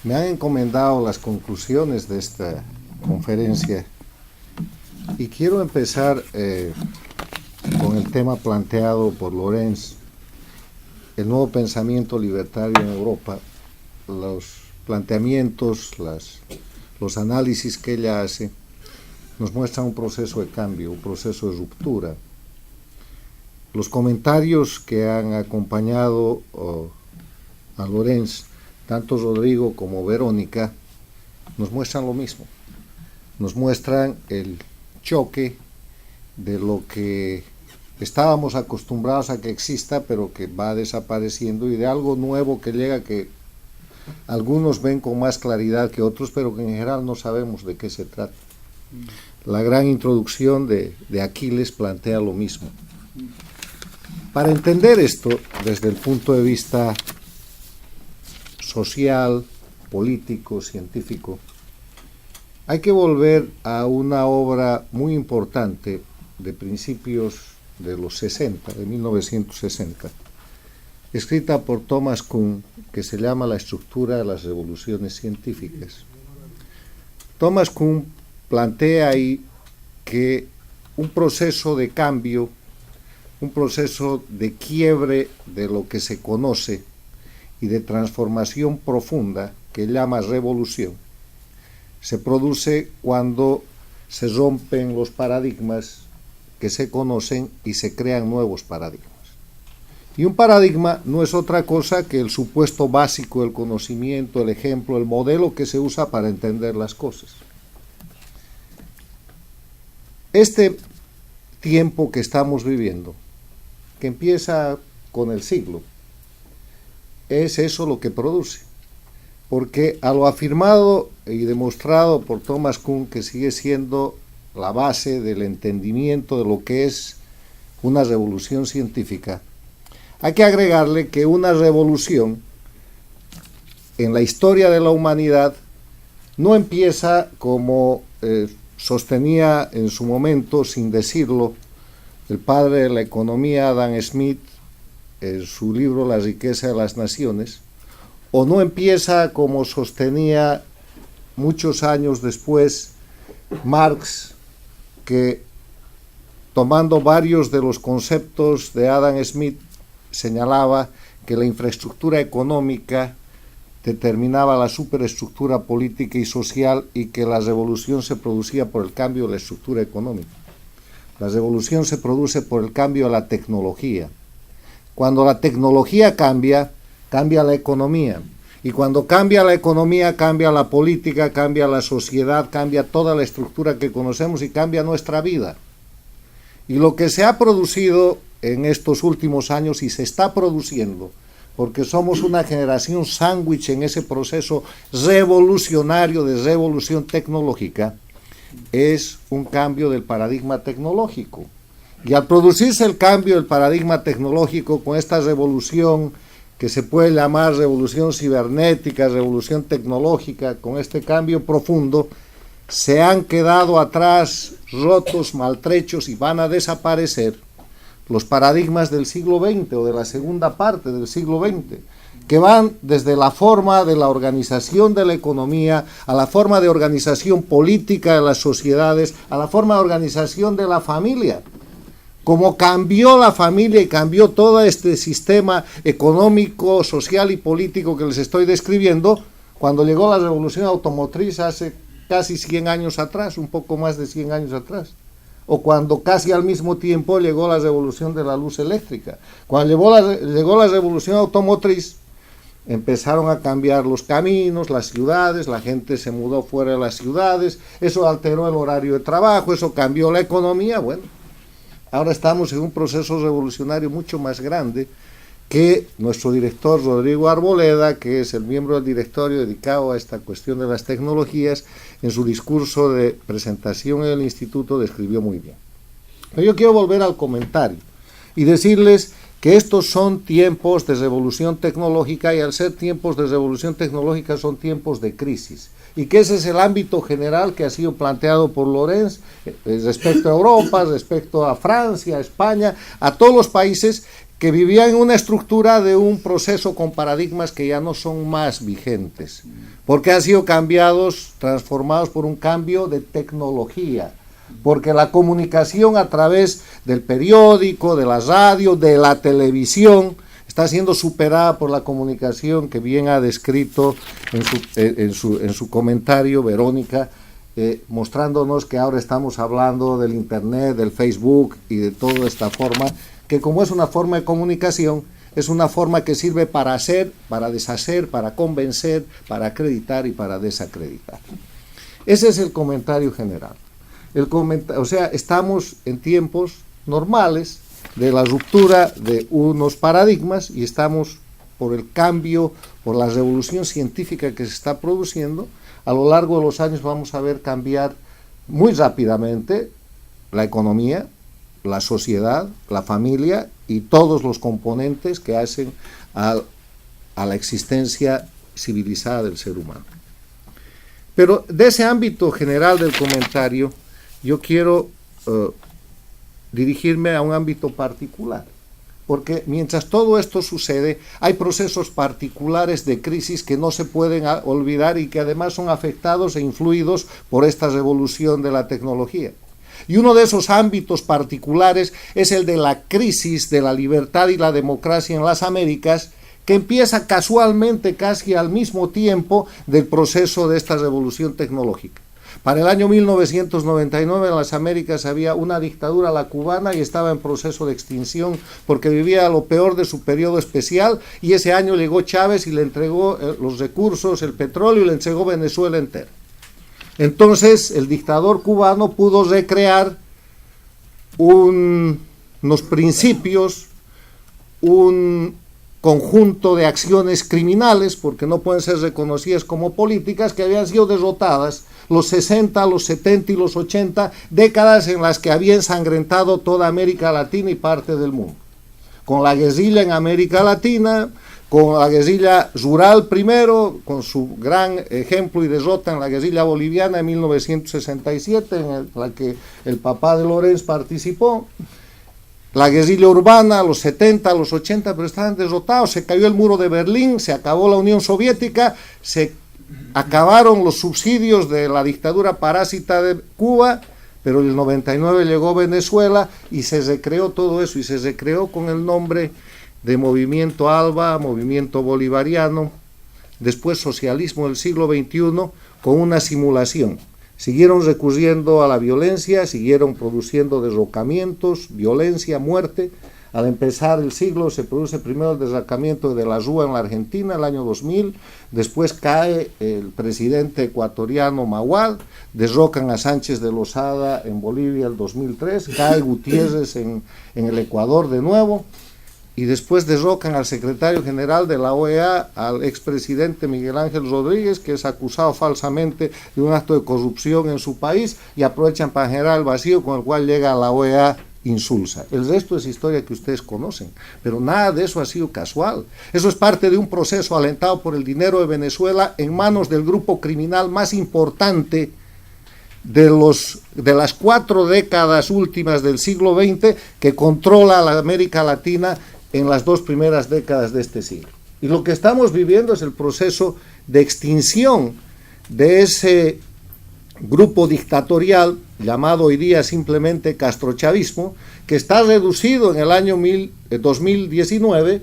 Me han encomendado las conclusiones de esta conferencia y quiero empezar con el tema planteado por Lorenz, el nuevo pensamiento libertario en Europa, los planteamientos, los análisis que ella hace, nos muestran un proceso de cambio, un proceso de ruptura. Los comentarios que han acompañado a Lorenz, tanto Rodrigo como Verónica, nos muestran lo mismo. Nos muestran el choque de lo que estábamos acostumbrados a que exista, pero que va desapareciendo, y de algo nuevo que llega, que algunos ven con más claridad que otros, pero que en general no sabemos de qué se trata. La gran introducción de Aquiles plantea lo mismo. Para entender esto desde el punto de vista social, político, científico, hay que volver a una obra muy importante de principios de los 60, de 1960, escrita por Thomas Kuhn, que se llama La estructura de las revoluciones científicas. Thomas Kuhn plantea ahí que un proceso de cambio, un proceso de quiebre de lo que se conoce y de transformación profunda, que llama revolución, se produce cuando se rompen los paradigmas que se conocen y se crean nuevos paradigmas. Y un paradigma no es otra cosa que el supuesto básico del conocimiento, el ejemplo, el modelo que se usa para entender las cosas. Este tiempo que estamos viviendo, que empieza con el siglo, es eso lo que produce. Porque a lo afirmado y demostrado por Thomas Kuhn, que sigue siendo la base del entendimiento de lo que es una revolución científica, hay que agregarle que una revolución en la historia de la humanidad no empieza como sostenía en su momento, sin decirlo, el padre de la economía Adam Smith en su libro La riqueza de las naciones, o no empieza como sostenía muchos años después Marx, que tomando varios de los conceptos de Adam Smith señalaba que la infraestructura económica determinaba la superestructura política y social, y que la revolución se producía por el cambio de la estructura económica. La revolución se produce por el cambio de la tecnología. Cuando la tecnología cambia, cambia la economía. Y cuando cambia la economía, cambia la política, cambia la sociedad, cambia toda la estructura que conocemos y cambia nuestra vida. Y lo que se ha producido en estos últimos años, y se está produciendo, porque somos una generación sándwich en ese proceso revolucionario de revolución tecnológica, es un cambio del paradigma tecnológico. Y al producirse el cambio del paradigma tecnológico con esta revolución, que se puede llamar revolución cibernética, revolución tecnológica, con este cambio profundo, se han quedado atrás, rotos, maltrechos, y van a desaparecer los paradigmas del siglo XX o de la segunda parte del siglo XX, que van desde la forma de la organización de la economía, a la forma de organización política de las sociedades, a la forma de organización de la familia. Como cambió la familia y cambió todo este sistema económico, social y político que les estoy describiendo, cuando llegó la revolución automotriz hace casi 100 años atrás, un poco más de 100 años atrás, o cuando casi al mismo tiempo llegó la revolución de la luz eléctrica. Cuando llegó la revolución automotriz, empezaron a cambiar los caminos, las ciudades, la gente se mudó fuera de las ciudades, eso alteró el horario de trabajo, eso cambió la economía. Bueno, ahora estamos en un proceso revolucionario mucho más grande, que nuestro director Rodrigo Arboleda, que es el miembro del directorio dedicado a esta cuestión de las tecnologías, en su discurso de presentación en el instituto describió muy bien. Pero yo quiero volver al comentario y decirles que estos son tiempos de revolución tecnológica, y al ser tiempos de revolución tecnológica son tiempos de crisis, y que ese es el ámbito general que ha sido planteado por Lorenz respecto a Europa, respecto a Francia, a España, a todos los países que vivían en una estructura de un proceso con paradigmas que ya no son más vigentes, porque han sido cambiados, transformados por un cambio de tecnología, porque la comunicación a través del periódico, de la radio, de la televisión, está siendo superada por la comunicación que bien ha descrito en su comentario Verónica, mostrándonos que ahora estamos hablando del Internet, del Facebook y de toda esta forma, que como es una forma de comunicación, es una forma que sirve para hacer, para deshacer, para convencer, para acreditar y para desacreditar. Ese es el comentario general. O sea, estamos en tiempos normales de la ruptura de unos paradigmas y estamos por el cambio, por la revolución científica que se está produciendo. A lo largo de los años vamos a ver cambiar muy rápidamente la economía, la sociedad, la familia y todos los componentes que hacen a la existencia civilizada del ser humano. Pero de ese ámbito general del comentario, yo quiero dirigirme a un ámbito particular, porque mientras todo esto sucede, hay procesos particulares de crisis que no se pueden olvidar y que además son afectados e influidos por esta revolución de la tecnología. Y uno de esos ámbitos particulares es el de la crisis de la libertad y la democracia en las Américas, que empieza casualmente casi al mismo tiempo del proceso de esta revolución tecnológica. Para el año 1999 en las Américas había una dictadura, la cubana, y estaba en proceso de extinción porque vivía lo peor de su periodo especial, y ese año llegó Chávez y le entregó los recursos, el petróleo, y le entregó Venezuela entera. Entonces el dictador cubano pudo recrear unos principios, un conjunto de acciones criminales, porque no pueden ser reconocidas como políticas, que habían sido derrotadas los 60, los 70 y los 80, décadas en las que había ensangrentado toda América Latina y parte del mundo. Con la guerrilla en América Latina, con la guerrilla rural primero, con su gran ejemplo y derrota en la guerrilla boliviana en 1967, en la que el papá de Lorenz participó, la guerrilla urbana a los 70, a los 80, pero estaban derrotados, se cayó el muro de Berlín, se acabó la Unión Soviética, se acabaron los subsidios de la dictadura parásita de Cuba, pero en el 99 llegó Venezuela y se recreó todo eso, y se recreó con el nombre de Movimiento ALBA, Movimiento Bolivariano, después Socialismo del siglo XXI, con una simulación. Siguieron recurriendo a la violencia, siguieron produciendo derrocamientos, violencia, muerte. Al empezar el siglo se produce primero el derrocamiento de la Rúa en la Argentina, el año 2000, después cae el presidente ecuatoriano Mahuad, derrocan a Sánchez de Lozada en Bolivia el 2003, cae Gutiérrez en el Ecuador de nuevo, y después derrocan al secretario general de la OEA, al expresidente Miguel Ángel Rodríguez, que es acusado falsamente de un acto de corrupción en su país, y aprovechan para generar el vacío con el cual llega a la OEA insulsa. El resto es historia que ustedes conocen, pero nada de eso ha sido casual. Eso es parte de un proceso alentado por el dinero de Venezuela en manos del grupo criminal más importante de las 4 décadas últimas del siglo XX, que controla la América Latina en las 2 primeras décadas de este siglo. Y lo que estamos viviendo es el proceso de extinción de ese grupo dictatorial llamado hoy día simplemente castrochavismo, que está reducido en el año 2019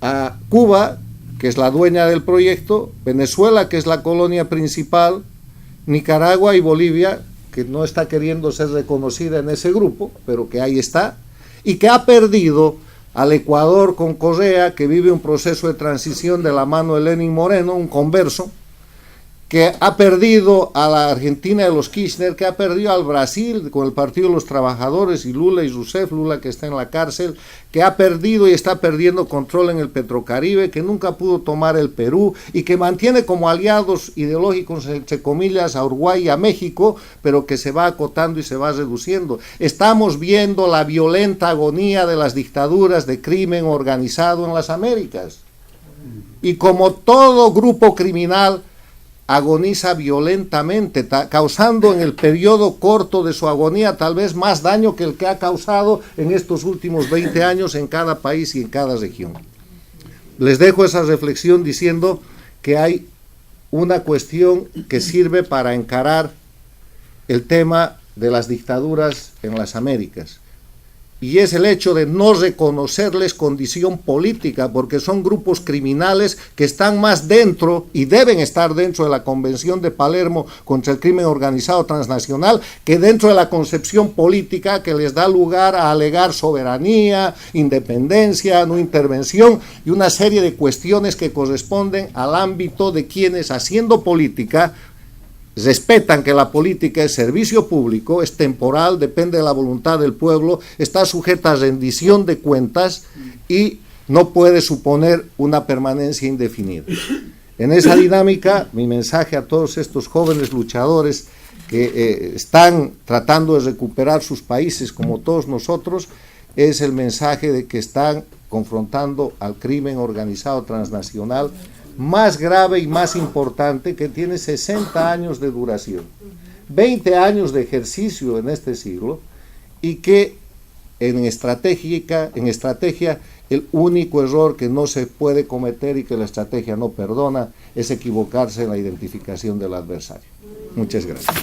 a Cuba, que es la dueña del proyecto, Venezuela, que es la colonia principal, Nicaragua y Bolivia, que no está queriendo ser reconocida en ese grupo, pero que ahí está, y que ha perdido al Ecuador con Correa, que vive un proceso de transición de la mano de Lenín Moreno, un converso, que ha perdido a la Argentina de los Kirchner, que ha perdido al Brasil con el Partido de los Trabajadores y Lula y Rousseff, Lula que está en la cárcel, que ha perdido y está perdiendo control en el Petrocaribe, que nunca pudo tomar el Perú y que mantiene como aliados ideológicos, entre comillas, a Uruguay y a México, pero que se va acotando y se va reduciendo. Estamos viendo la violenta agonía de las dictaduras de crimen organizado en las Américas. Y como todo grupo criminal, agoniza violentamente, causando en el periodo corto de su agonía tal vez más daño que el que ha causado en estos últimos 20 años en cada país y en cada región. Les dejo esa reflexión diciendo que hay una cuestión que sirve para encarar el tema de las dictaduras en las Américas, y es el hecho de no reconocerles condición política, porque son grupos criminales que están más dentro y deben estar dentro de la Convención de Palermo contra el crimen organizado transnacional que dentro de la concepción política que les da lugar a alegar soberanía, independencia, no intervención y una serie de cuestiones que corresponden al ámbito de quienes, haciendo política, respetan que la política es servicio público, es temporal, depende de la voluntad del pueblo, está sujeta a rendición de cuentas y no puede suponer una permanencia indefinida. En esa dinámica, mi mensaje a todos estos jóvenes luchadores que están tratando de recuperar sus países como todos nosotros, es el mensaje de que están confrontando al crimen organizado transnacional más grave y más importante, que tiene 60 años de duración, 20 años de ejercicio en este siglo, y que en estrategia el único error que no se puede cometer y que la estrategia no perdona es equivocarse en la identificación del adversario. Muchas gracias.